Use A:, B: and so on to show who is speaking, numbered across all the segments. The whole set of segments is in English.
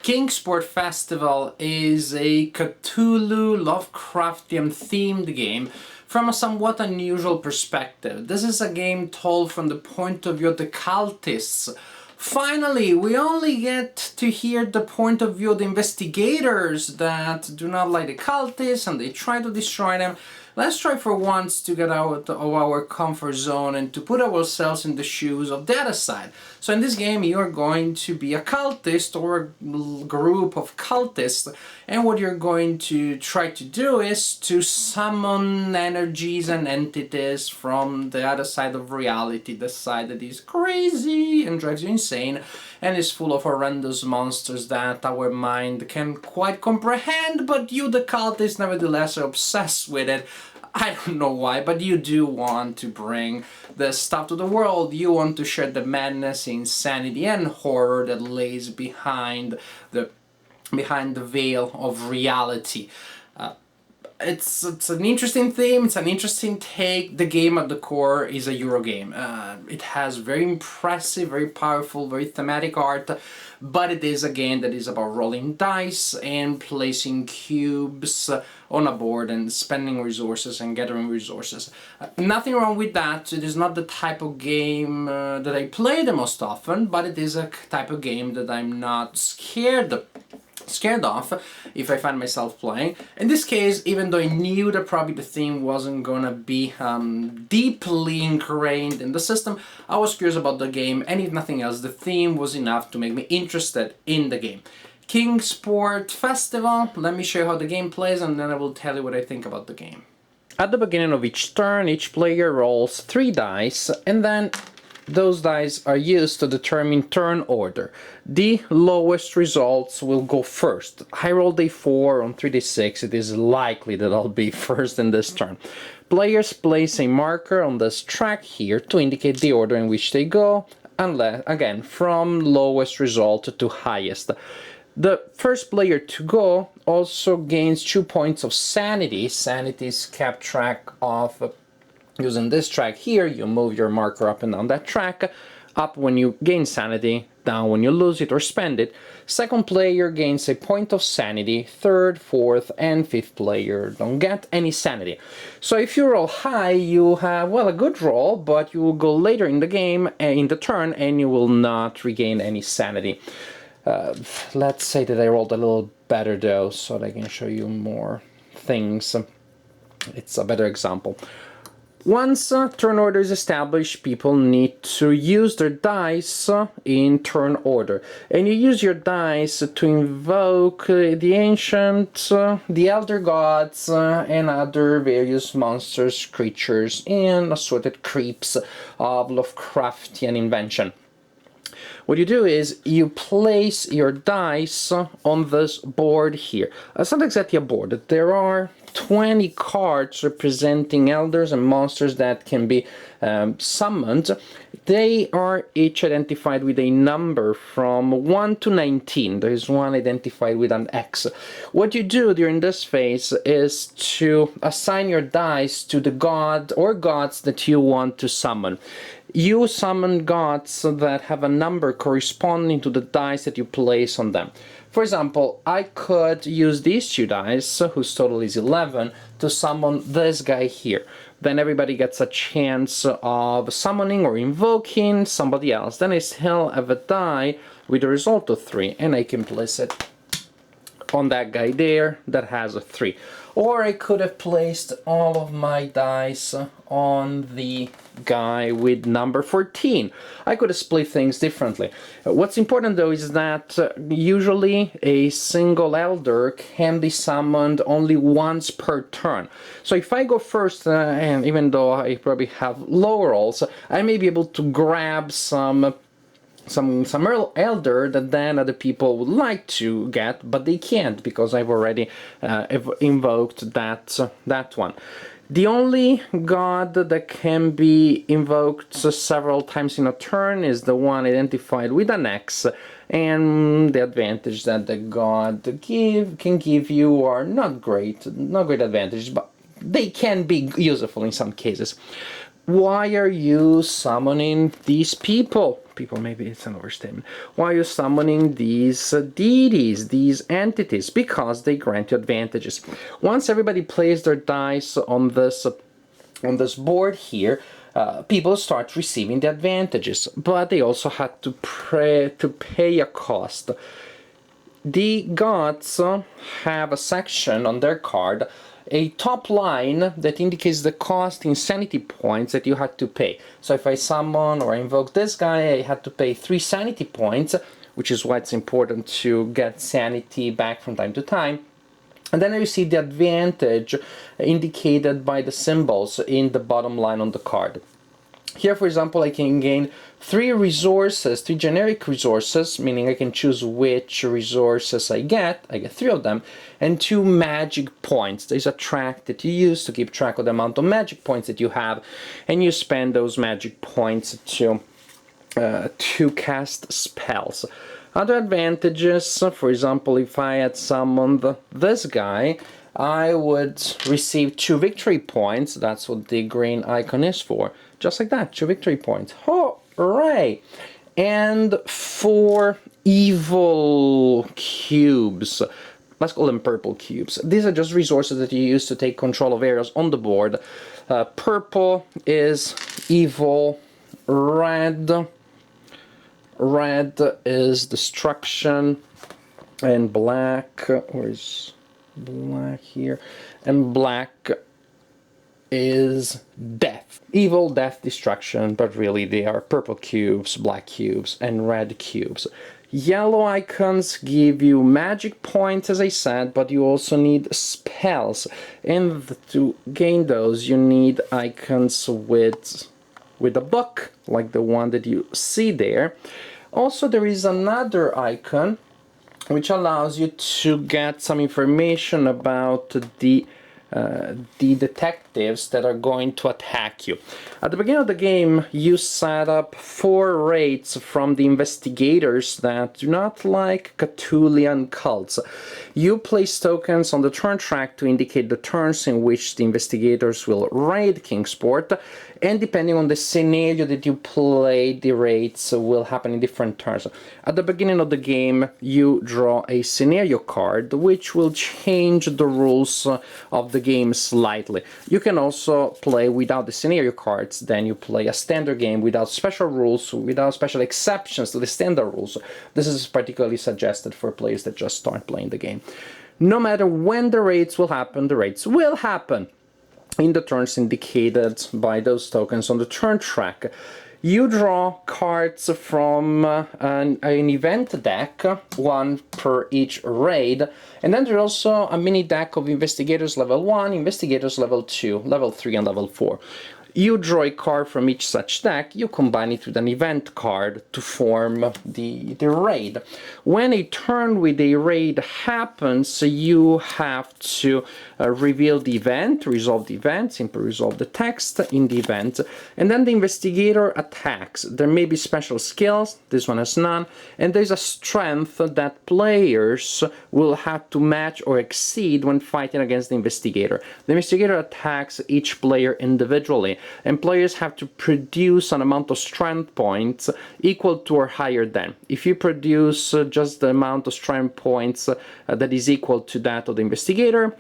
A: Kingsport Festival is a Cthulhu Lovecraftian themed game from a somewhat unusual perspective. This is a game told from the point of view of the cultists. Finally, we only get to hear the point of view of the investigators that do not like the cultists and they try to destroy them. Let's try for once to get out of our comfort zone and to put ourselves in the shoes of the other side. So in this game you're going to be a cultist or a group of cultists, and what you're going to try to do is to summon energies and entities from the other side of reality, the side that is crazy and drives you insane and is full of horrendous monsters that our mind can quite comprehend, but you, the cultist, nevertheless are obsessed with it. I don't know why, but you do want to bring the stuff to the world. You want to share the madness, insanity and horror that lays behind the veil of reality. It's an interesting theme, it's an interesting take. The game at the core is a Euro game. It has very impressive, very powerful, very thematic art, but it is a game that is about rolling dice and placing cubes on a board and spending resources and gathering resources. Nothing wrong with that. It is not the type of game that I play the most often, but it is a type of game that I'm not scared off if I find myself playing. In this case, even though I knew that probably the theme wasn't gonna be deeply ingrained in the system, I was curious about the game, and if nothing else, the theme was enough to make me interested in the game. Kingsport Festival, let me show you how the game plays and then I will tell you what I think about the game. At the beginning of each turn, each player rolls 3 dice, and then those dice are used to determine turn order. The lowest results will go first. I rolled a 4 on 3d6, it is likely that I'll be first in this turn. Players place a marker on this track here to indicate the order in which they go, unless, again, from lowest result to highest. The first player to go also gains 2 points of sanity. Sanity is kept track of using this track here. You move your marker up and down that track, up when you gain sanity, down when you lose it or spend it. Second player gains a point of sanity, third, fourth and fifth player don't get any sanity. So if you roll high, you have, well, a good roll, but you will go later in the game, in the turn, and you will not regain any sanity. Let's say that I rolled a little better though, so that I can show you more things. It's a better example. Once turn order is established, people need to use their dice in turn order. And you use your dice to invoke the ancient, the elder gods, and other various monsters, creatures, and assorted creeps of Lovecraftian invention. What you do is you place your dice on this board here. It's not exactly a board. There are 20 cards representing elders and monsters that can be summoned. They are each identified with a number from 1 to 19. There is one identified with an X. What you do during this phase is to assign your dice to the god or gods that you want to summon. You summon gods that have a number corresponding to the dice that you place on them. For example, I could use these 2 dice, whose total is 11, to summon this guy here. Then everybody gets a chance of summoning or invoking somebody else. Then I still have a die with a result of 3, and I can place it on that guy there that has a 3. Or I could have placed all of my dice on the guy with number 14. I could have split things differently. What's important though is that usually a single elder can be summoned only once per turn. So if I go first, and even though I probably have low rolls, I may be able to grab some elder that then other people would like to get, but they can't because I've already invoked that one. The only god that can be invoked several times in a turn is the one identified with an X, and the advantage that the god can give you are not great advantage, but they can be useful in some cases. why are you summoning these people? People, maybe it's an overstatement. Why are you summoning these deities, these entities? Because they grant you advantages. Once everybody plays their dice on this board here, people start receiving the advantages, but they also had to pay a cost. The gods have a section on their card, a top line that indicates the cost in sanity points that you had to pay. So if I summon or invoke this guy, I had to pay 3 sanity points, which is why it's important to get sanity back from time to time. And then you see the advantage indicated by the symbols in the bottom line on the card. Here, for example, I can gain 3 resources, 3 generic resources, meaning I can choose which resources I get 3 of them, and 2 magic points. There's a track that you use to keep track of the amount of magic points that you have, and you spend those magic points to cast spells. Other advantages, for example, if I had summoned this guy, I would receive 2 victory points. That's what the green icon is for. Just like that, 2 victory points. Hooray! And 4 evil cubes. Let's call them purple cubes. These are just resources that you use to take control of areas on the board. Purple is evil. Red is destruction. And black, where's black here? And black is death. Evil, death, destruction, but really they are purple cubes, black cubes, and red cubes. Yellow icons give you magic points, as I said, but you also need spells. And to gain those, you need icons with a book, like the one that you see there. Also, there is another icon which allows you to get some information about the detectives that are going to attack you. At the beginning of the game, you set up 4 raids from the investigators that do not like Cthulhian cults. You place tokens on the turn track to indicate the turns in which the investigators will raid Kingsport, and depending on the scenario that you play, the raids will happen in different turns. At the beginning of the game, you draw a scenario card, which will change the rules of the game slightly. You can also play without the scenario cards, then you play a standard game without special rules, without special exceptions to the standard rules. This is particularly suggested for players that just start playing the game. No matter when the raids will happen, the raids will happen in the turns indicated by those tokens on the turn track. You draw cards from an event deck, 1 per each raid, and then there's also a mini deck of Investigators level 1, Investigators level 2, level 3, and level 4. You draw a card from each such deck, you combine it with an event card to form the raid. When a turn with a raid happens, you have to reveal the event, resolve the event, simply resolve the text in the event, and then the investigator attacks. There may be special skills, this one has none, and there's a strength that players will have to match or exceed when fighting against the investigator. The investigator attacks each player individually, and players have to produce an amount of strength points equal to or higher than. If you produce just the amount of strength points that is equal to that of the investigator,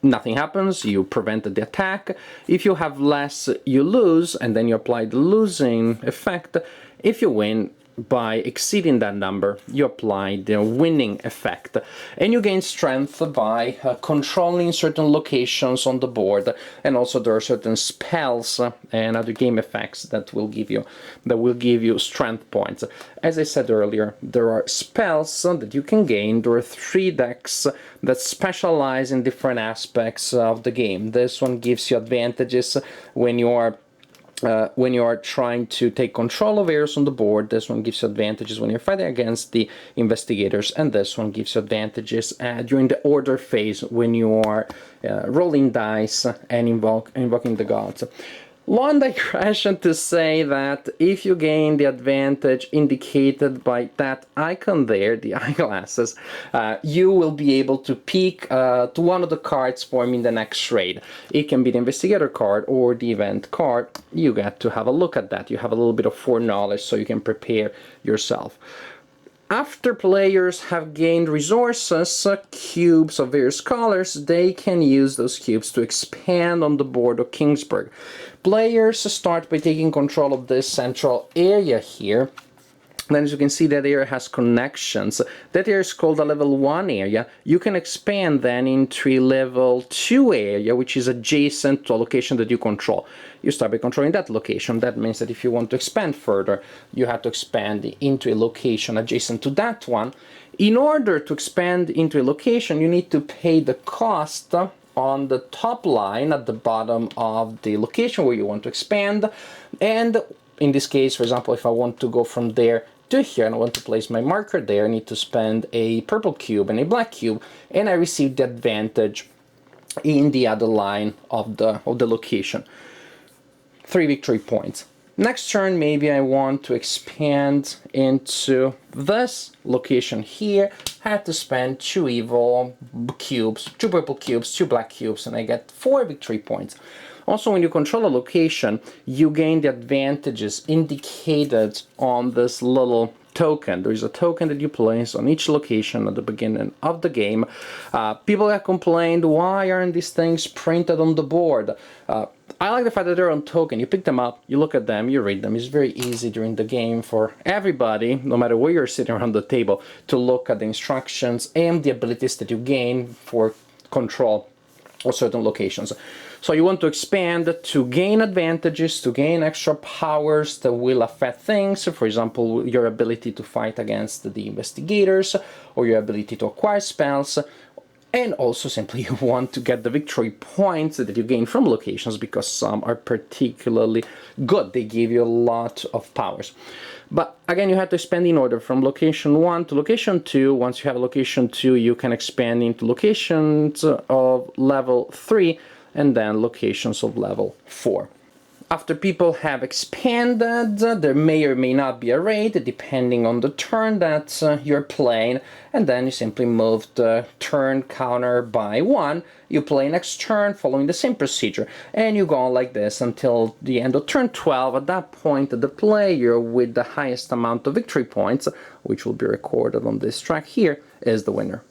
A: nothing happens, you prevented the attack. If you have less, you lose, and then you apply the losing effect. If you win by exceeding that number, you apply the winning effect, and you gain strength by controlling certain locations on the board, and also there are certain spells and other game effects that will give you strength points. As I said earlier, there are spells that you can gain. There are 3 decks that specialize in different aspects of the game. This one gives you advantages when you are trying to take control of areas on the board. This one gives you advantages when you're fighting against the investigators, and this one gives you advantages during the order phase when you are rolling dice and invoking the gods. Long digression to say that if you gain the advantage indicated by that icon there, the eyeglasses, you will be able to peek to one of the cards forming the next raid. It can be the Investigator card or the event card. You get to have a look at that. You have a little bit of foreknowledge so you can prepare yourself. After players have gained resources, cubes of various colors, they can use those cubes to expand on the board of Kingsport. Players start by taking control of this central area here. Then as you can see, that area has connections. That area is called a level 1 area. You can expand then into a level 2 area, which is adjacent to a location that you control. You start by controlling that location. That means that if you want to expand further, you have to expand into a location adjacent to that one. In order to expand into a location, you need to pay the cost on the top line at the bottom of the location where you want to expand. And in this case, for example, if I want to go from there to here and I want to place my marker there, I need to spend a purple cube and a black cube, and I receive the advantage in the other line of the location. 3 victory points. Next turn, maybe I want to expand into this location here. I have to spend 2 evil cubes, 2 purple cubes, 2 black cubes, and I get 4 victory points. Also, when you control a location, you gain the advantages indicated on this little token. There is a token that you place on each location at the beginning of the game. People have complained, why aren't these things printed on the board? I like the fact that they're on token. You pick them up, you look at them, you read them. It's very easy during the game for everybody, no matter where you're sitting around the table, to look at the instructions and the abilities that you gain for control of certain locations. So you want to expand to gain advantages, to gain extra powers that will affect things. For example, your ability to fight against the investigators, or your ability to acquire spells. And also simply you want to get the victory points that you gain from locations, because some are particularly good. They give you a lot of powers. But again, you have to expand in order from location 1 to location 2. Once you have location 2, you can expand into locations of level 3 and then locations of level 4. After people have expanded, there may or may not be a raid, depending on the turn that you're playing, and then you simply move the turn counter by 1. You play next turn following the same procedure, and you go on like this until the end of turn 12. At that point, the player with the highest amount of victory points, which will be recorded on this track here, is the winner.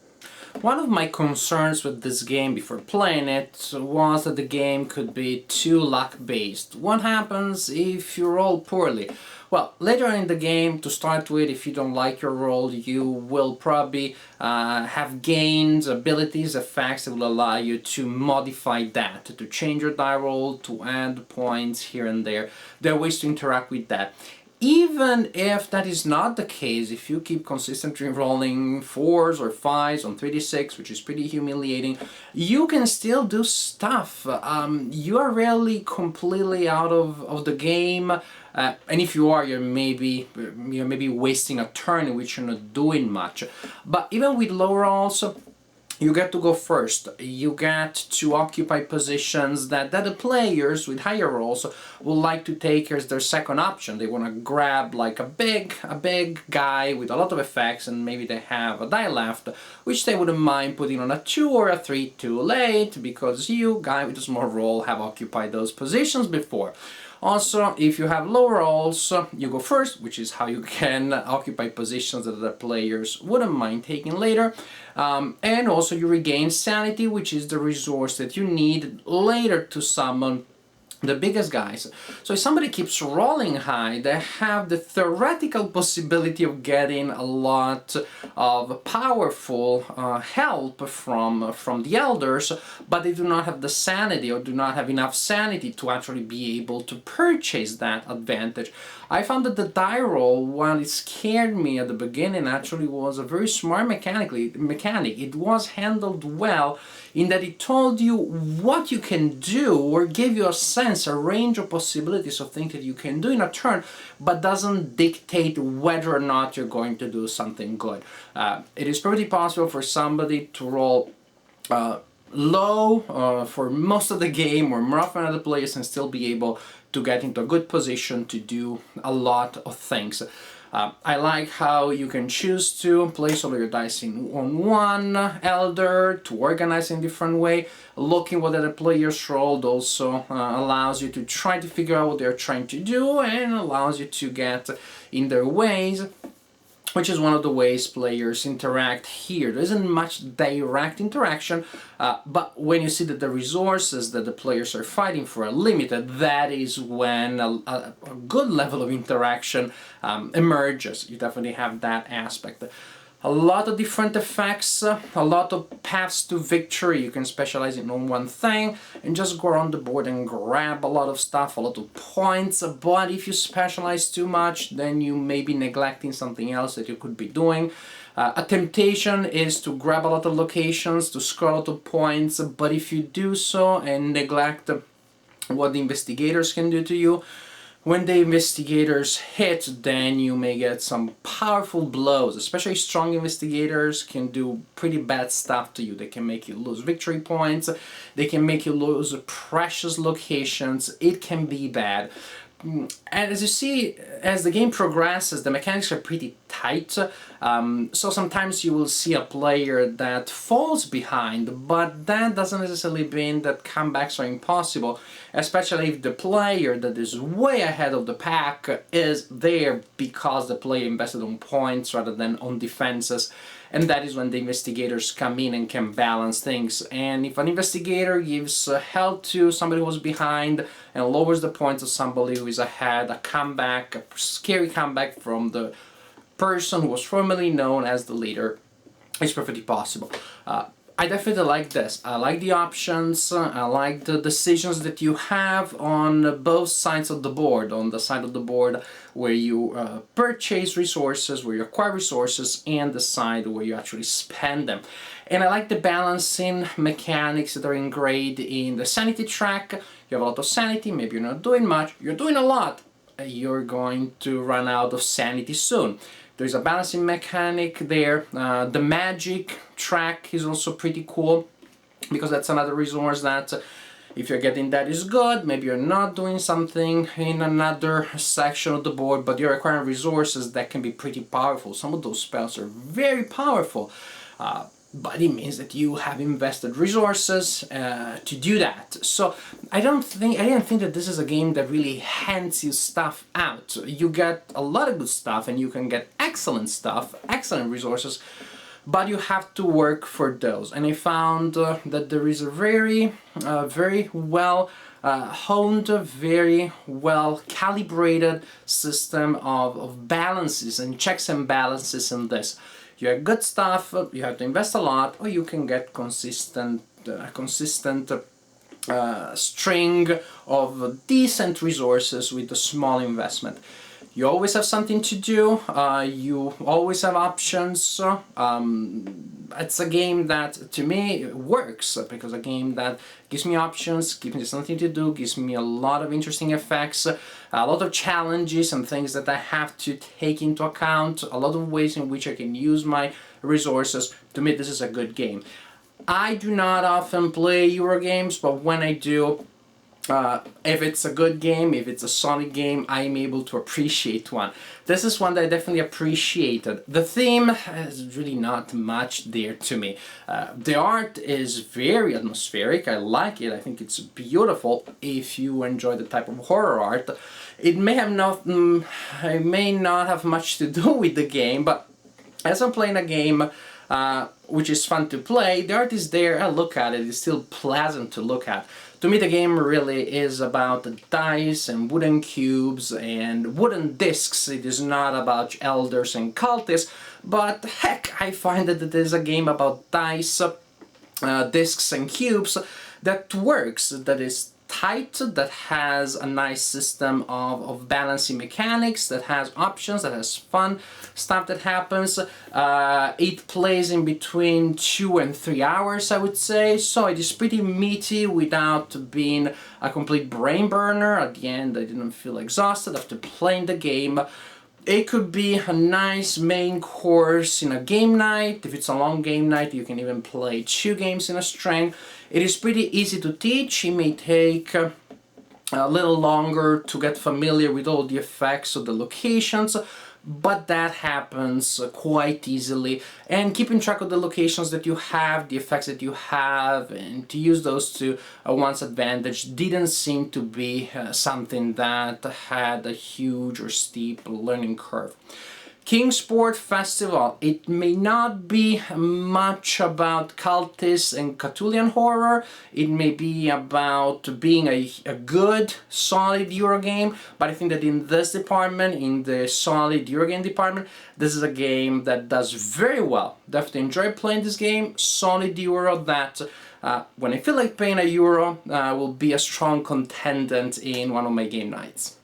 A: One of my concerns with this game before playing it was that the game could be too luck-based. What happens if you roll poorly? Well, later in the game, to start with, if you don't like your roll, you will probably have gained abilities, effects that will allow you to modify that, to change your die roll, to add points here and there. There are ways to interact with that. Even if that is not the case, if you keep consistently rolling 4s or 5s on 3d6, which is pretty humiliating, you can still do stuff. You are really completely out of the game, and if you are, you're maybe wasting a turn in which you're not doing much. But even with low rolls, you get to go first. You get to occupy positions that the players with higher rolls will like to take as their second option. They want to grab like a big guy with a lot of effects, and maybe they have a die left, which they wouldn't mind putting on a 2 or a 3 too late, because you, guy with a small roll, have occupied those positions before. Also, if you have low rolls, you go first, which is how you can occupy positions that the players wouldn't mind taking later. And also you regain sanity, which is the resource that you need later to summon the biggest guys. So if somebody keeps rolling high, they have the theoretical possibility of getting a lot of powerful help from the elders, but they do not have the sanity, or do not have enough sanity to actually be able to purchase that advantage. I found that the die roll, while it scared me at the beginning, actually was a very smart mechanic. It was handled well in that it told you what you can do, or gave you a sense, a range of possibilities of things that you can do in a turn, but doesn't dictate whether or not you're going to do something good. It is pretty possible for somebody to roll low for most of the game, or more often other players, and still be able to get into a good position to do a lot of things. I like how you can choose to place all your dice on one elder, to organize in a different way. Looking what other players rolled also allows you to try to figure out what they're trying to do, and allows you to get in their ways, which is one of the ways players interact here. There isn't much direct interaction, but when you see that the resources that the players are fighting for are limited, that is when a good level of interaction emerges. You definitely have that aspect. A lot of different effects, a lot of paths to victory. You can specialize in one thing and just go around the board and grab a lot of stuff, a lot of points. But if you specialize too much, then you may be neglecting something else that you could be doing. A temptation is to grab a lot of locations, to score a lot of points, but if you do so and neglect what the investigators can do to you, when the investigators hit, then you may get some powerful blows. Especially strong investigators can do pretty bad stuff to you. They can make you lose victory points, they can make you lose precious locations. It can be bad. And as you see, as the game progresses, the mechanics are pretty tight, so sometimes you will see a player that falls behind, but that doesn't necessarily mean that comebacks are impossible, especially if the player that is way ahead of the pack is there because the player invested on points rather than on defenses. And that is when the investigators come in and can balance things. And if an investigator gives help to somebody who's behind and lowers the points of somebody who is ahead, a comeback, a scary comeback from the person who was formerly known as the leader, is perfectly possible. I definitely like this. I like the options, I like the decisions that you have on both sides of the board. On the side of the board where you purchase resources, where you acquire resources, and the side where you actually spend them. And I like the balancing mechanics that are ingrained in the sanity track. You have a lot of sanity, maybe you're not doing much, you're doing a lot. You're going to run out of sanity soon. There's a balancing mechanic there. The magic track is also pretty cool, because that's another resource that if you're getting that is good. Maybe you're not doing something in another section of the board, but you're acquiring resources that can be pretty powerful. Some of those spells are very powerful. But it means that you have invested resources to do that. So I didn't think that this is a game that really hands you stuff out. You get a lot of good stuff, and you can get excellent stuff, excellent resources, but you have to work for those. And I found that there is a very well honed, very well calibrated system of balances and checks and balances in this. You have good stuff, you have to invest a lot, or you can get consistent string of decent resources with a small investment. You always have something to do, you always have options. It's a game that, to me, works, because a game that gives me options, gives me something to do, gives me a lot of interesting effects, a lot of challenges and things that I have to take into account, a lot of ways in which I can use my resources. To me, this is a good game. I do not often play Euro games, but when I do, if it's a good game, if it's a solid game, I'm able to appreciate one. This is one that I definitely appreciated. The theme is really not much there to me. The art is very atmospheric. I like it. I think it's beautiful. If you enjoy the type of horror art, it may not have much to do with the game, but as I'm playing a game which is fun to play, the art is there, I look at it, it's still pleasant to look at. To me, the game really is about dice and wooden cubes and wooden discs. It is not about elders and cultists, but heck, I find that it is a game about dice, discs and cubes that works, that is tight, that has a nice system of balancing mechanics, that has options, that has fun stuff that happens. It plays in between 2 and 3 hours, I would say, so it is pretty meaty without being a complete brain burner. At the end, I didn't feel exhausted after playing the game. It could be a nice main course in a game night. If it's a long game night, you can even play 2 games in a string. It is pretty easy to teach. It may take a little longer to get familiar with all the effects of the locations, but that happens quite easily. And keeping track of the locations that you have, the effects that you have, and to use those to one's advantage didn't seem to be something that had a huge or steep learning curve. Kingsport Festival, it may not be much about cultists and Cthulhian horror, it may be about being a good, solid Eurogame, but I think that in this department, in the solid Eurogame department, this is a game that does very well. Definitely enjoy playing this game, solid Euro that when I feel like playing a Euro will be a strong contendant in one of my game nights.